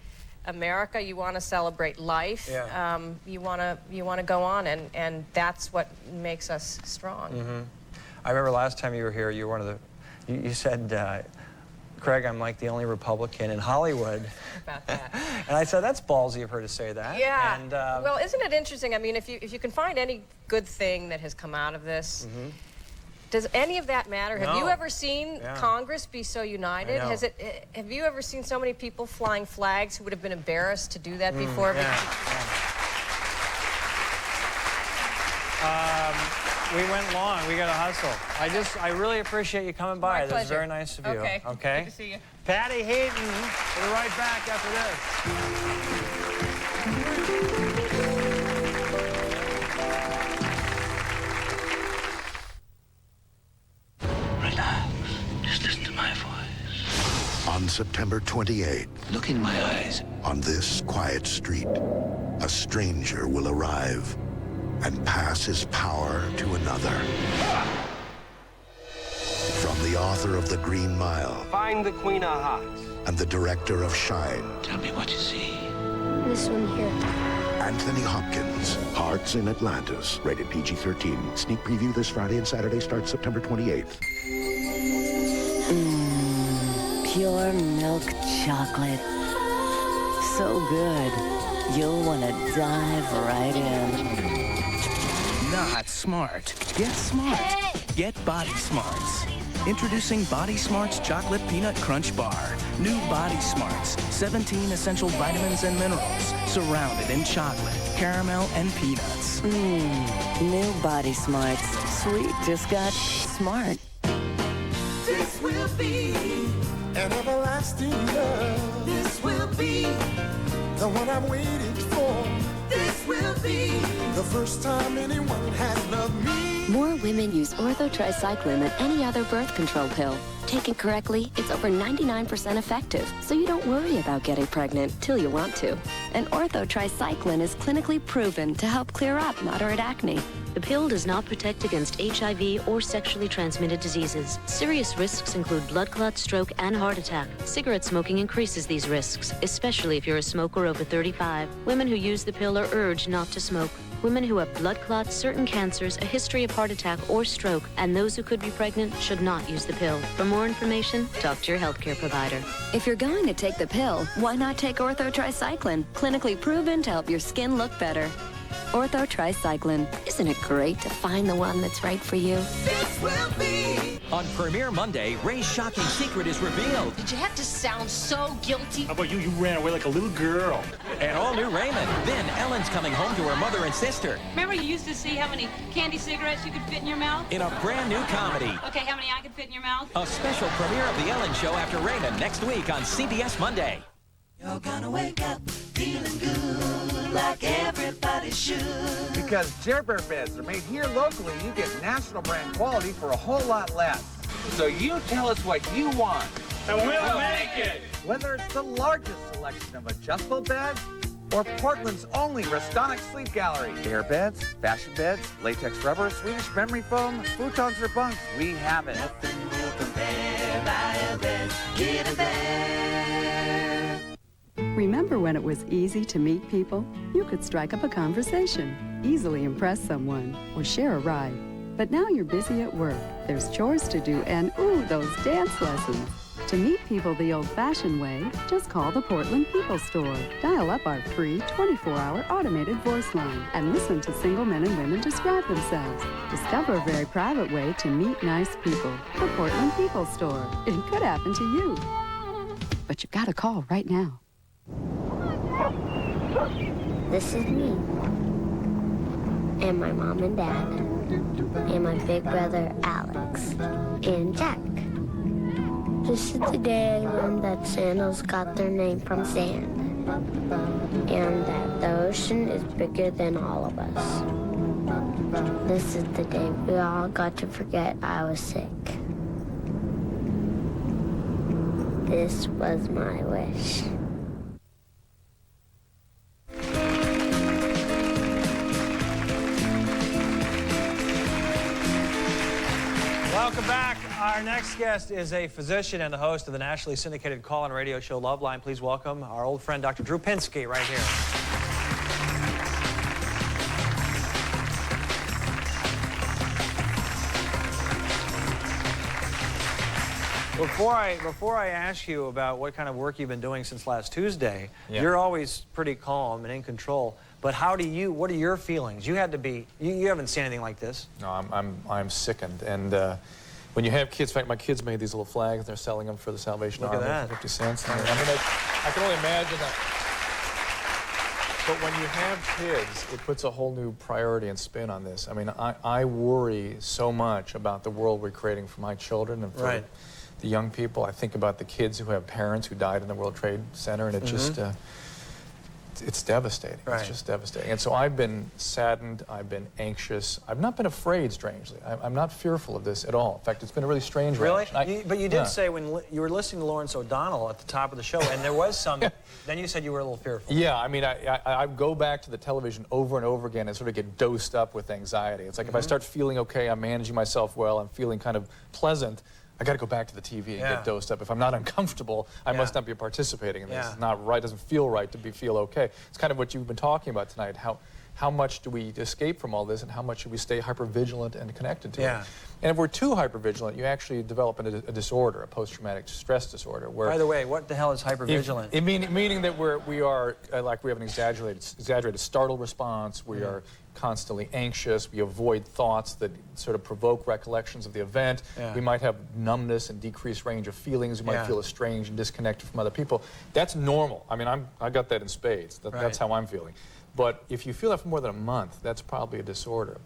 America. You want to celebrate life. Yeah. You want to go on, and that's what makes us strong. Mm-hmm. I remember last time you were here, you were one of the. You said, Craig, I'm like the only Republican in Hollywood. About that. And I said, that's ballsy of her to say that. Yeah. And, well, isn't it interesting? I mean, if you can find any good thing that has come out of this. Mm-hmm. Does any of that matter? Have you No. ever seen Congress be so united? I know. Have you ever seen so many people flying flags who would have been embarrassed to do that before? We went long. We got to hustle. I really appreciate you coming by. My That was pleasure. very nice of you. Okay. Okay. Good to see you. Patty Heaton. We'll be right back after this. Relax. Just listen to my voice. On September 28th, look in my eyes. On this quiet street, a stranger will arrive and pass his power to another. From the author of The Green Mile. Find the Queen of Hearts. And the director of Shine. Tell me what you see. This one here. Anthony Hopkins. Hearts in Atlantis. Rated PG-13. Sneak preview this Friday and Saturday starts September 28th. Pure milk chocolate. So good. You'll want to dive right in. Not smart. Get smart. Get Body Smarts. Introducing Body Smarts Chocolate Peanut Crunch Bar. New Body Smarts. 17 essential vitamins and minerals. Surrounded in chocolate, caramel, and peanuts. New Body Smarts. Sweet just got smart. This will be an everlasting love. This will be the one I'm waiting for. This will be the first time anyone has loved me. More women use orthotricycline than any other birth control pill. Taken correctly, it's over 99% effective, so you don't worry about getting pregnant till you want to. And orthotricycline is clinically proven to help clear up moderate acne. The pill does not protect against HIV or sexually transmitted diseases. Serious risks include blood clot, stroke, and heart attack. Cigarette smoking increases these risks, especially if you're a smoker over 35. Women who use the pill are urged not to smoke. Women who have blood clots, certain cancers, a history of heart attack or stroke, and those who could be pregnant should not use the pill. For more information, talk to your healthcare provider. If you're going to take the pill, why not take orthotricycline? Clinically proven to help your skin look better. Orthotricycline. Isn't it great to find the one that's right for you? This will be. On Premiere Monday, Ray's shocking secret is revealed. Did you have to sound so guilty? How about you? You ran away like a little girl. And all new Raymond. Then Ellen's coming home to her mother and sister. Remember you used to see how many candy cigarettes you could fit in your mouth? In a brand new comedy. Okay, how many I could fit in your mouth? A special premiere of The Ellen Show after Raymond next week on CBS Monday. You're gonna wake up feeling good like everybody should. Because Jer Bear beds are made here locally, you get national brand quality for a whole lot less. So you tell us what you want. And we'll make it. Whether it's the largest selection of adjustable beds or Portland's only Restonic Sleep Gallery. Air beds, fashion beds, latex rubber, Swedish memory foam, futons or bunks, we have it. Nothing will compare. Buy a bed, get a bed. Remember when it was easy to meet people? You could strike up a conversation, easily impress someone, or share a ride. But now you're busy at work. There's chores to do and, ooh, those dance lessons. To meet people the old-fashioned way, just call the Portland People Store. Dial up our free 24-hour automated voice line and listen to single men and women describe themselves. Discover a very private way to meet nice people. The Portland People Store. It could happen to you. But you gotta call right now. This is me. And my mom and dad. And my big brother, Alex. And Jack. This is the day I learned that sandals got their name from sand, and that the ocean is bigger than all of us. This is the day we all got to forget I was sick. This was my wish. Welcome back. Our next guest is a physician and the host of the nationally syndicated call-in radio show Loveline. Please welcome our old friend, Dr. Drew Pinsky, right here. Before I ask you about what kind of work you've been doing since last Tuesday, you're always pretty calm and in control. But what are your feelings? You had to be, you haven't seen anything like this. No, I'm sickened. And when you have kids, in fact, my kids made these little flags. They're selling them for the Salvation Army for 50 cents. I mean, I can only imagine that. But when you have kids, it puts a whole new priority and spin on this. I mean, I worry so much about the world we're creating for my children and for the young people. I think about the kids who have parents who died in the World Trade Center, and it just, it's devastating. It's just devastating. And so I've been saddened, I've been anxious. I've not been afraid, strangely. I'm not fearful of this at all. In fact, it's been a really strange reaction. But you did say when you were listening to Lawrence O'Donnell at the top of the show, and there was some, then you said you were a little fearful. Yeah, I mean, I go back to the television over and over again and sort of get dosed up with anxiety. It's like if I start feeling okay, I'm managing myself well, I'm feeling kind of pleasant, I got to go back to the TV and get dosed up. If I'm not uncomfortable, I must not be participating in this. It's not right. It doesn't feel right to feel okay. It's kind of what you've been talking about tonight. How much do we escape from all this, and how much should we stay hypervigilant and connected to it? And if we're too hypervigilant, you actually develop a disorder, a post-traumatic stress disorder. Where, by the way, what the hell is hypervigilant? Meaning that we are like we have an exaggerated startle response. We are constantly anxious. We avoid thoughts that sort of provoke recollections of the event. We might have numbness and decreased range of feelings. We might feel estranged and disconnected from other people. That's normal. I mean, I got that in spades. That's how I'm feeling. But if you feel that for more than a month, that's probably a disorder.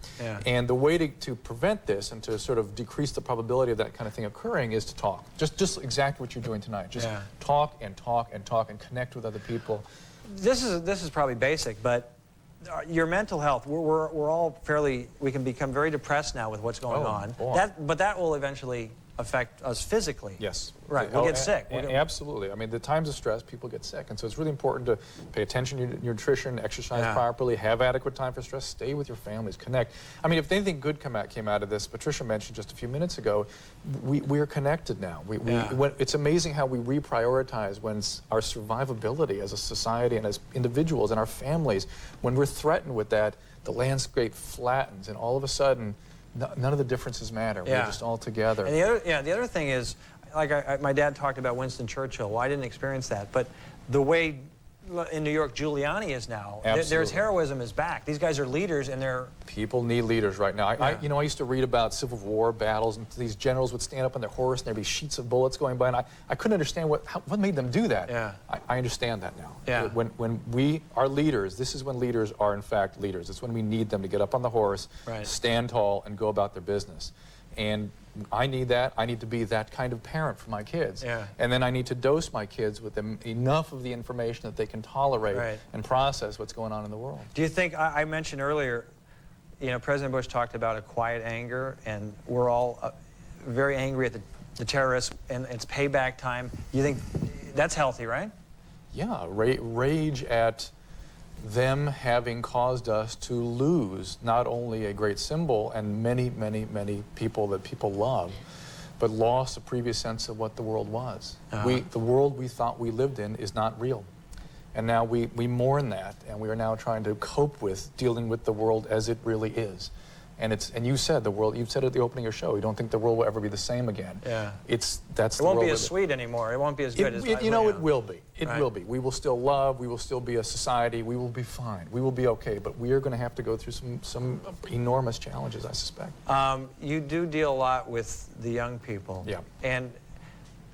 And the way to prevent this and to sort of decrease the probability of that kind of thing occurring is to talk. Just exactly what you're doing tonight. Just talk and talk and talk and connect with other people. This is probably basic, but your mental health, we're all we can become very depressed now with what's going on. But that will eventually affect us physically. Yes. Right, we'll get sick. Absolutely. I mean, the times of stress, people get sick. And so it's really important to pay attention to your nutrition, exercise properly, have adequate time for stress, stay with your families, connect. I mean, if anything good came out of this, Patricia mentioned just a few minutes ago, we are connected now. It's amazing how we reprioritize when our survivability as a society and as individuals and our families, when we're threatened with that, the landscape flattens, and all of a sudden, none of the differences matter. We're just all together. And the other thing is, like my dad talked about Winston Churchill. Well, I didn't experience that, but the way in New York Giuliani is now, there's heroism is back. These guys are leaders, and they're... People need leaders right now. I used to read about Civil War battles, and these generals would stand up on their horse, and there'd be sheets of bullets going by, and I couldn't understand what made them do that. I understand that now. When we are leaders, this is when leaders are in fact leaders. It's when we need them to get up on the horse, stand tall, and go about their business. And I need that. I need to be that kind of parent for my kids. And then I need to dose my kids with enough of the information that they can tolerate and process what's going on in the world. Do you think, I mentioned earlier, President Bush talked about a quiet anger, and we're all very angry at the terrorists, and it's payback time. You think that's healthy, right? Yeah, rage at them having caused us to lose not only a great symbol and many, many, many people that people love, but lost a previous sense of what the world was. The world we thought we lived in is not real. And now we mourn that, and we are now trying to cope with dealing with the world as it really is. And you said you said at the opening of your show, you don't think the world will ever be the same again. It won't be as sweet anymore. It won't be as good as it will be. It will be. We will still love. We will still be a society. We will be fine. We will be okay. But we are going to have to go through some enormous challenges, I suspect. You do deal a lot with the young people. And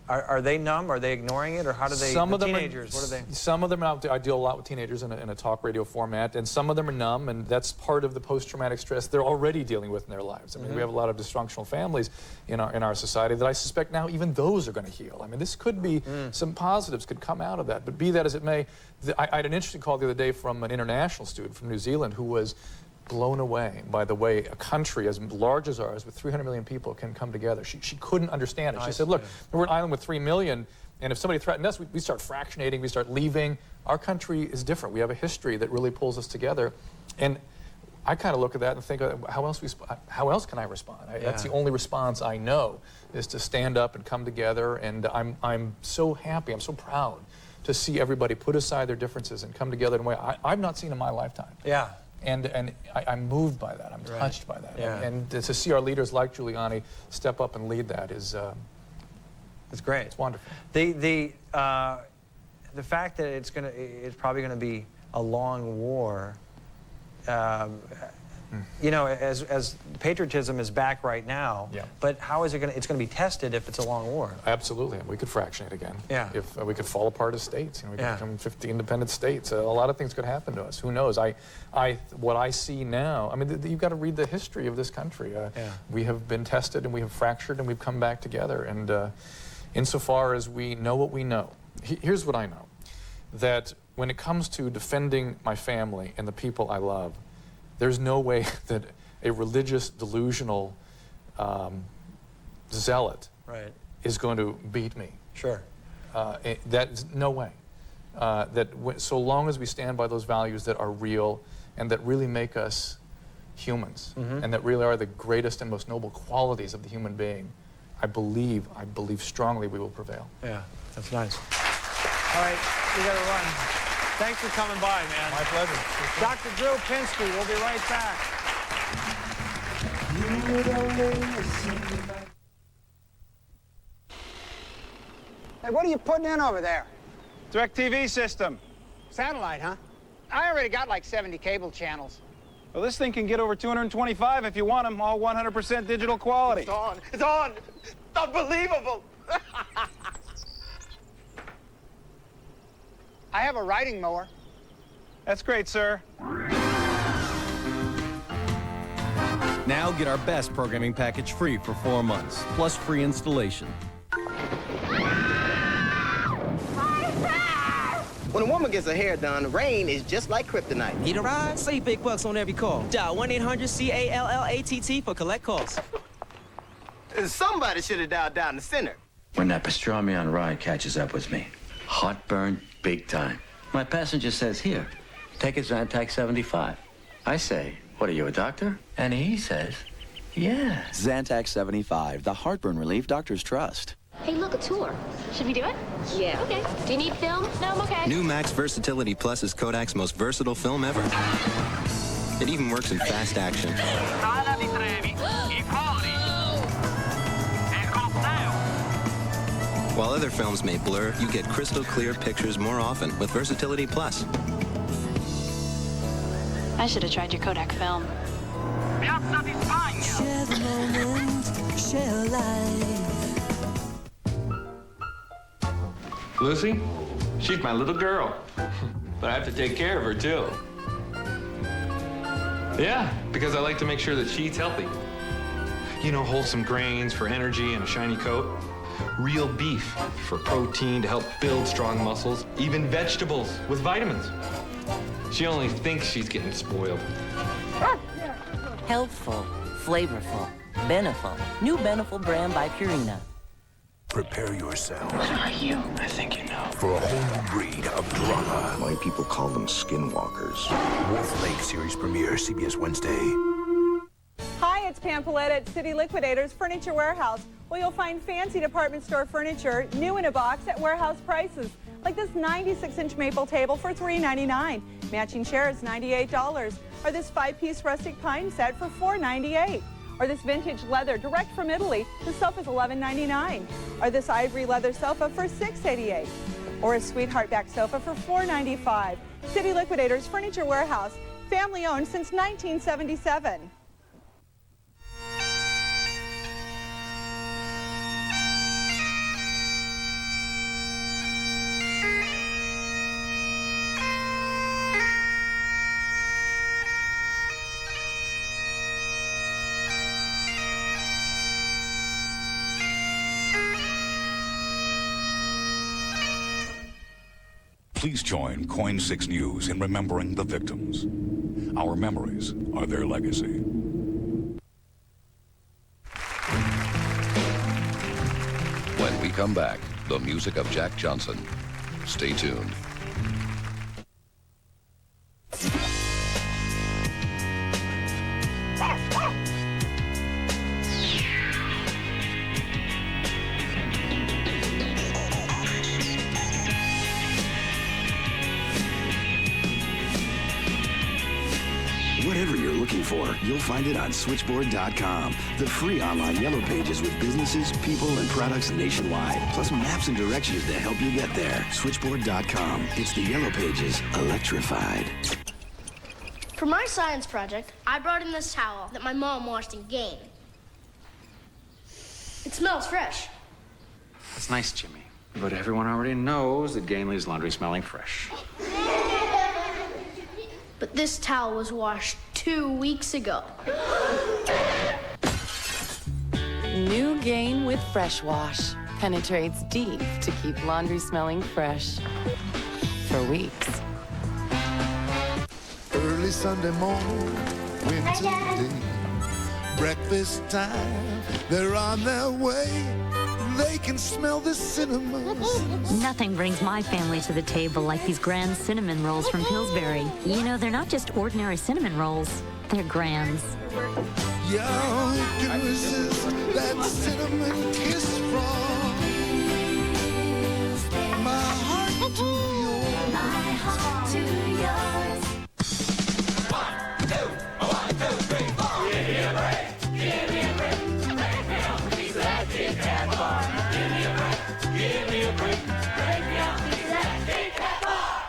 Are they numb? Are they ignoring it? Or how do they, some of them teenagers, what are they? Some of them, I deal a lot with teenagers in a talk radio format, and some of them are numb, and that's part of the post-traumatic stress they're already dealing with in their lives. I mean, we have a lot of dysfunctional families in our society that I suspect now even those are going to heal. I mean, this could be, some positives could come out of that, but be that as it may, I had an interesting call the other day from an international student from New Zealand who was blown away by the way a country as large as ours with 300 million people can come together. She couldn't understand it. She said, look, we're an island with 3 million, and if somebody threatened us, we start fractionating, we start leaving. Our country is different. We have a history that really pulls us together. And I kind of look at that and think, how else can I respond? That's the only response I know, is to stand up and come together, and I'm so happy, I'm so proud to see everybody put aside their differences and come together in a way I've not seen in my lifetime. Yeah. And I'm moved by that. I'm touched by that. Yeah. And to see our leaders like Giuliani step up and lead that is it's great. It's wonderful. The fact that it's probably gonna be a long war. You know, as patriotism is back right now, but how is it going to, it's going to be tested if it's a long war. Absolutely. We could fractionate again. Yeah. If we could fall apart as states, you know, we could become 50 independent states. A lot of things could happen to us. Who knows? What I see now, I mean, you've got to read the history of this country. We have been tested and we have fractured and we've come back together. And insofar as we know what we know, here's what I know. That when it comes to defending my family and the people I love, there's no way that a religious, delusional zealot is going to beat me. Sure. That's no way. So long as we stand by those values that are real and that really make us humans, and that really are the greatest and most noble qualities of the human being, I believe strongly we will prevail. Yeah, that's nice. All right, we got to run. Thanks for coming by, man. My pleasure. Dr. Drew Pinsky, we'll be right back. Hey, what are you putting in over there? DirecTV system. Satellite, huh? I already got like 70 cable channels. Well, this thing can get over 225 if you want them, all 100% digital quality. It's on. It's on. It's unbelievable. I have a riding mower. That's great, sir. Now get our best programming package free for 4 months, plus free installation. When a woman gets her hair done, rain is just like kryptonite. Need a ride? Save big bucks on every call. Dial 1-800-CALLATT for collect calls. Somebody should have dialed down the center. When that pastrami on rye catches up with me, heartburn big time. My passenger says, here, take a Zantac 75. I say, what are you, a doctor? And he says, yeah. Zantac 75, the heartburn relief doctors trust. Hey, look, a tour. Should we do it? Yeah. Okay. Do you need film? No, I'm okay. New Max Versatility Plus is Kodak's most versatile film ever. It even works in fast action. While other films may blur, you get crystal clear pictures more often with Versatility Plus. I should have tried your Kodak film. Share the moment, share life. Lucy, she's my little girl, but I have to take care of her too. Yeah, because I like to make sure that she eats healthy. You know, wholesome grains for energy and a shiny coat. Real beef for protein to help build strong muscles. Even vegetables with vitamins. She only thinks she's getting spoiled. Healthful, flavorful, Beneful. New Beneful brand by Purina. Prepare yourself. What are you? I think you know. For a whole new breed of drama. Why people call them skinwalkers. Wolf Lake series premiere, CBS Wednesday. Hi, it's Pam Paulette at City Liquidators Furniture Warehouse, where you'll find fancy department store furniture new in a box at warehouse prices. Like this 96-inch maple table for $3.99. Matching chairs, $98. Or this 5-piece rustic pine set for $4.98. Or this vintage leather direct from Italy. The sofa's $11.99. Or this ivory leather sofa for $6.88. Or a sweetheart back sofa for $4.95. City Liquidators Furniture Warehouse, family owned since 1977. Please join KOIN 6 News in remembering the victims. Our memories are their legacy. When we come back, the music of Jack Johnson. Stay tuned. Whatever you're looking for, you'll find it on Switchboard.com. The free online yellow pages with businesses, people, and products nationwide. Plus maps and directions to help you get there. Switchboard.com. It's the yellow pages electrified. For my science project, I brought in this towel that my mom washed in Gain. It smells fresh. That's nice, Jimmy. But everyone already knows that Gain leaves laundry smelling fresh. But this towel was washed 2 weeks ago. New Gain with Fresh Wash penetrates deep to keep laundry smelling fresh for weeks. Early Sunday morning, winter day, breakfast time, they're on their way. They can smell the cinnamon. Nothing brings my family to the table like these grand cinnamon rolls from Pillsbury. You know, they're not just ordinary cinnamon rolls, they're grands. Yeah, you can resist that cinnamon kiss from my heart to yours. My heart to yours. 1, 2, 3, 4. Give me a break. Give me a break. Break me off a piece of that Kit Kat bar. Give me a break. Give me a break. Break me off a piece of that Kit Kat bar.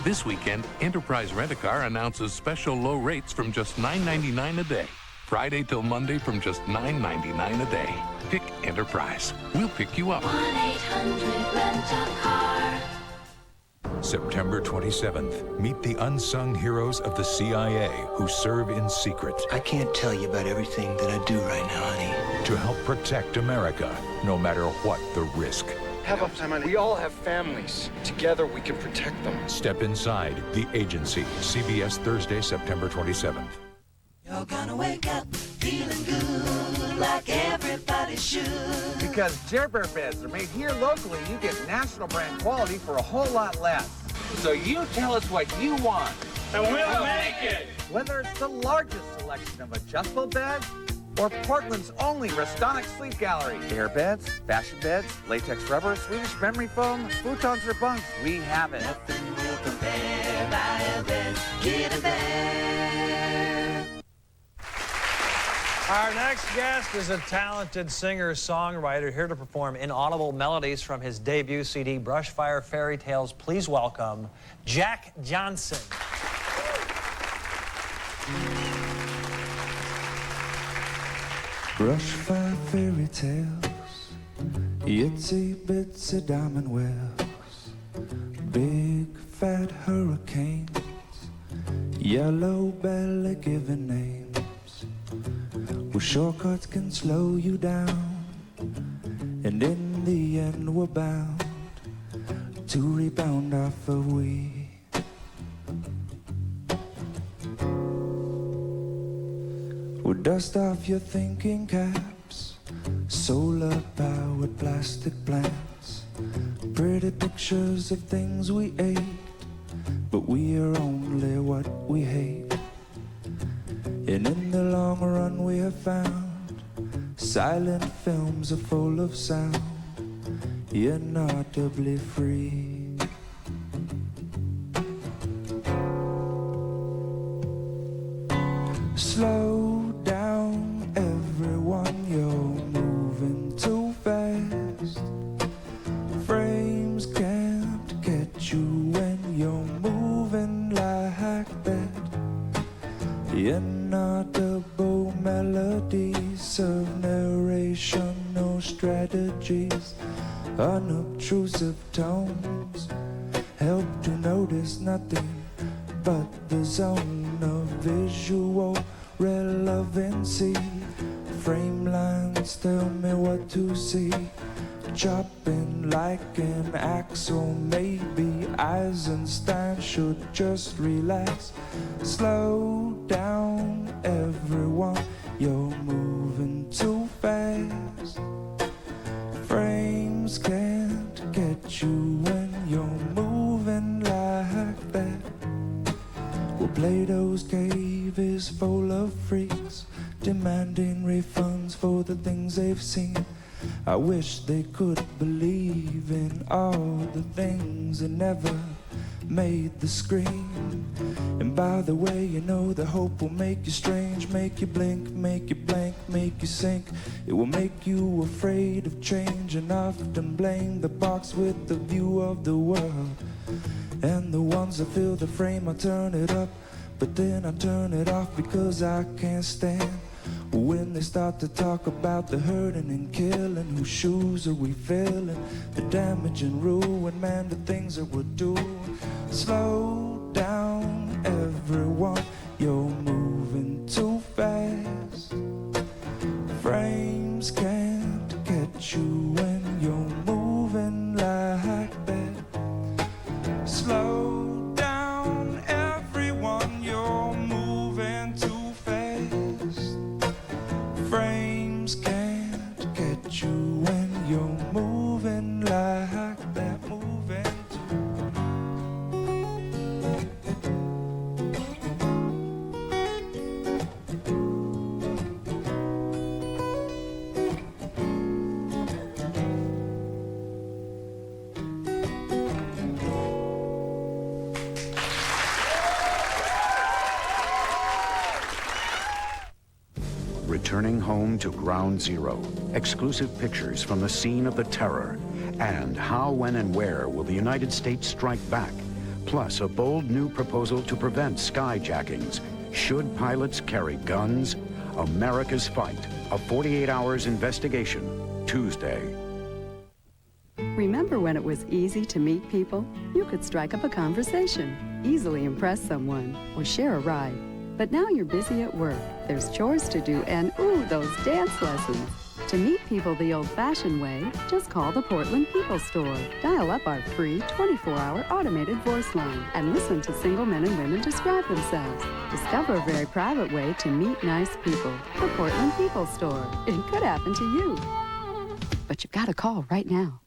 This weekend, Enterprise Rent-A-Car announces special low rates from just $9.99 a day. Friday till Monday from just $9.99 a day. Pick Enterprise. We'll pick you up. 1-800-RENT-A-CAR. September 27th, meet the unsung heroes of the CIA who serve in secret. I can't tell you about everything that I do right now, honey. To help protect America, no matter what the risk. Have up, Simon. We all have families. Together we can protect them. Step inside The Agency. CBS Thursday, September 27th. You're gonna wake up feeling good like everybody should. Because Jer Bear beds are made here locally, you get national brand quality for a whole lot less. So you tell us what you want. And we'll make it. Whether it's the largest selection of adjustable beds or Portland's only Restonic Sleep Gallery. Air beds, fashion beds, latex rubber, Swedish memory foam, futons or bunks, we have it. Nothing will compare. Buy a bed, get a bed. Our next guest is a talented singer-songwriter here to perform inaudible melodies from his debut CD, Brushfire Fairy Tales. Please welcome Jack Johnson. Brushfire fairy tales, itsy bitsy diamond wells, big fat hurricanes, yellow belly giving names. Well, shortcuts can slow you down, and in the end we're bound to rebound off of we. We'll dust off your thinking caps, solar-powered plastic plants, pretty pictures of things we ate, but we are only what we hate. And in the long run we have found silent films are full of sound, inaudibly free. Slow down everyone, you're moving too fast. Frames can't catch you when you're moving like that. Inaudible melodies of narration, no strategies, unobtrusive tones help to notice nothing but the zone of visual relevancy. Frame lines tell me what to see, chopping like an axe. Or maybe Eisenstein should just relax. Slow down, everyone, you're moving too fast. Frames can't get you when you're moving like that. Well, Plato's cave is full of freaks demanding refunds for the things they've seen. I wish they could believe in all the things that never made the screen. And by the way, you know the hope will make you strange, make you blink, make you blank, make you sink. It will make you afraid of change and often blame the box with the view of the world. And the ones that fill the frame, I turn it up, but then I turn it off because I can't stand when they start to talk about the hurting and killing. Whose shoes are we filling? The damage and ruin, man, the things that we're doing. Slow down, everyone, you're moving too fast. Frames can't catch you when you're moving like that. Slow down, everyone, you're moving too fast. Frames can't catch you when you're moving like that. Moving Returning home to Ground Zero, exclusive pictures from the scene of the terror, and how, when, and where will the United States strike back, plus a bold new proposal to prevent skyjackings. Should pilots carry guns? America's Fight, a 48 hours investigation, Tuesday. Remember when it was easy to meet people? You could strike up a conversation, easily impress someone, or share a ride. But now you're busy at work, there's chores to do, and ooh, those dance lessons. To meet people the old-fashioned way, just call the Portland People Store. Dial up our free 24-hour automated voice line and listen to single men and women describe themselves. Discover a very private way to meet nice people. The Portland People Store. It could happen to you. But you've got to call right now.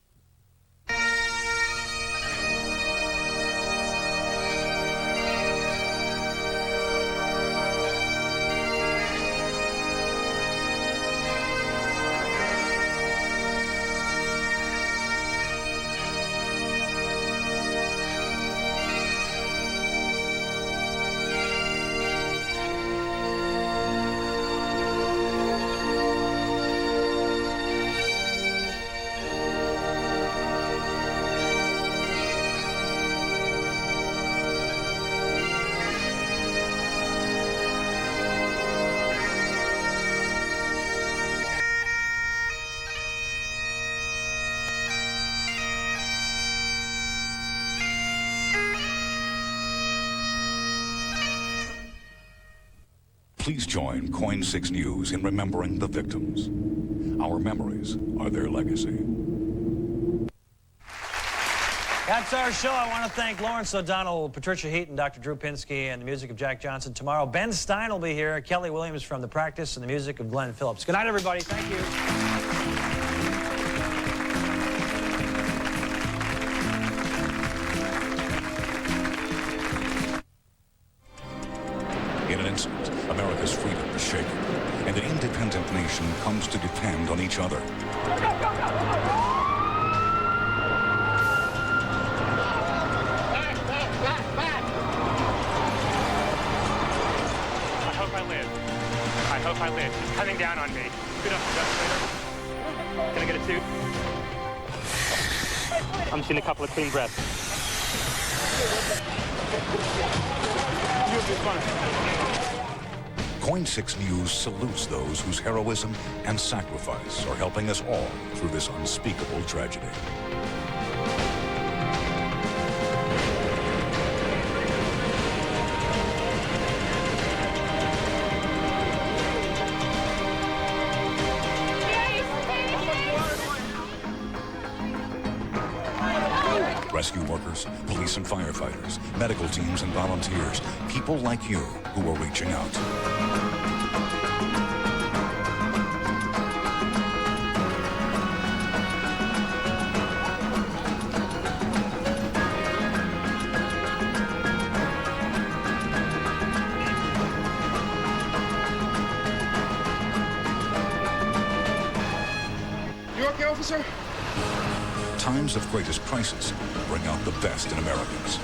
Please join KOIN 6 News in remembering the victims. Our memories are their legacy. That's our show. I want to thank Lawrence O'Donnell, Patricia Heaton, Dr. Drew Pinsky, and the music of Jack Johnson. Tomorrow, Ben Stein will be here, Kelly Williams from The Practice, and the music of Glenn Phillips. Good night, everybody. Thank you. In an instant, America's freedom is shaken, and an independent nation comes to depend on each other. I hope I live. He's coming down on me. Scoot up the escalator. Can I get a suit? I'm seeing a couple of clean breaths. You'll be fine. KOIN 6 News salutes those whose heroism and sacrifice are helping us all through this unspeakable tragedy. Rescue workers, police and firefighters, medical teams and volunteers, people like you who are reaching out. You okay, officer? Times of greatest crisis bring out the best in Americans.